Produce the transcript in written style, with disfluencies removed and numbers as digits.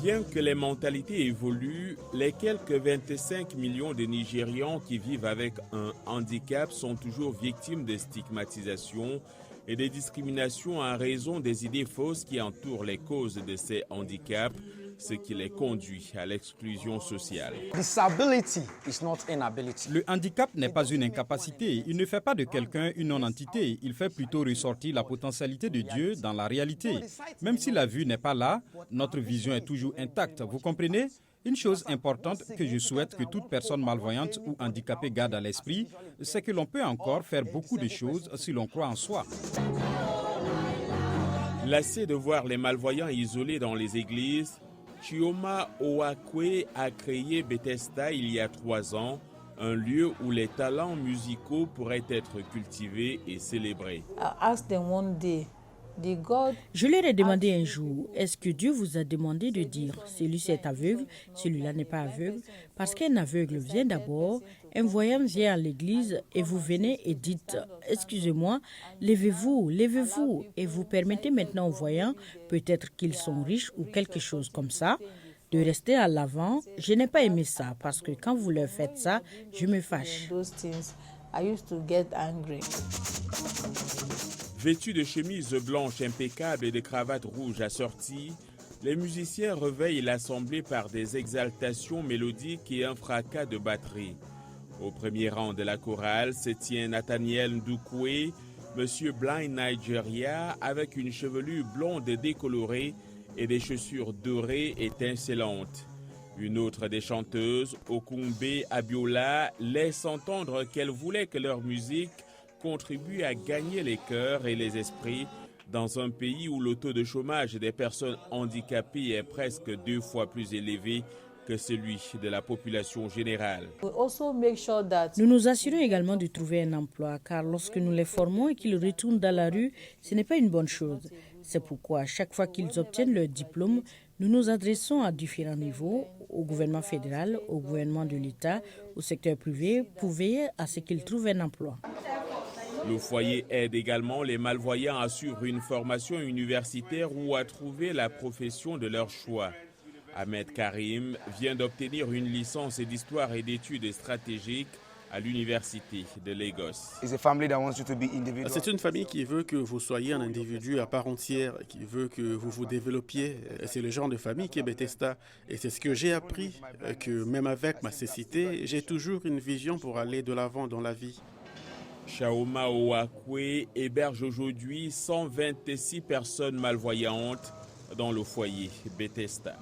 Bien que les mentalités évoluent, les quelques 25 millions de Nigérians qui vivent avec un handicap sont toujours victimes de stigmatisation et de discrimination en raison des idées fausses qui entourent les causes de ces handicaps, ce qui les conduit à l'exclusion sociale. Le handicap n'est pas une incapacité. Il ne fait pas de quelqu'un une non-entité. Il fait plutôt ressortir la potentialité de Dieu dans la réalité. Même si la vue n'est pas là, notre vision est toujours intacte. Vous comprenez ? Une chose importante que je souhaite que toute personne malvoyante ou handicapée garde à l'esprit, c'est que l'on peut encore faire beaucoup de choses si l'on croit en soi. Lassé de voir les malvoyants isolés dans les églises, Chioma Oakwe a créé Bethesda il y a 3 ans, un lieu où les talents musicaux pourraient être cultivés et célébrés. Je leur ai demandé un jour, est-ce que Dieu vous a demandé de dire, celui-ci est aveugle, celui-là n'est pas aveugle? Parce qu'un aveugle vient d'abord, un voyant vient à l'église et vous venez et dites, excusez-moi, levez-vous, levez-vous. Et vous permettez maintenant aux voyants, peut-être qu'ils sont riches ou quelque chose comme ça, de rester à l'avant. Je n'ai pas aimé ça parce que quand vous leur faites ça, je me fâche. Vêtus de chemises blanches impeccables et de cravates rouges assorties, les musiciens réveillent l'assemblée par des exaltations mélodiques et un fracas de batterie. Au premier rang de la chorale se tient Nathaniel Ndukwe, Monsieur Blind Nigeria, avec une chevelure blonde décolorée et des chaussures dorées étincelantes. Une autre des chanteuses, Okumbe Abiola, laisse entendre qu'elle voulait que leur musique contribue à gagner les cœurs et les esprits dans un pays où le taux de chômage des personnes handicapées est presque 2 fois plus élevé que celui de la population générale. Nous nous assurons également de trouver un emploi, car lorsque nous les formons et qu'ils retournent dans la rue, ce n'est pas une bonne chose. C'est pourquoi, à chaque fois qu'ils obtiennent leur diplôme, nous nous adressons à différents niveaux, au gouvernement fédéral, au gouvernement de l'État, au secteur privé, pour veiller à ce qu'ils trouvent un emploi. Le foyer aide également les malvoyants à suivre une formation universitaire ou à trouver la profession de leur choix. Ahmed Karim vient d'obtenir une licence d'histoire et d'études stratégiques à l'université de Lagos. C'est une famille qui veut que vous soyez un individu à part entière, qui veut que vous vous développiez. C'est le genre de famille qui est Bethesda. Et c'est ce que j'ai appris, que même avec ma cécité, j'ai toujours une vision pour aller de l'avant dans la vie. Chioma Oakwe héberge aujourd'hui 126 personnes malvoyantes dans le foyer Bethesda.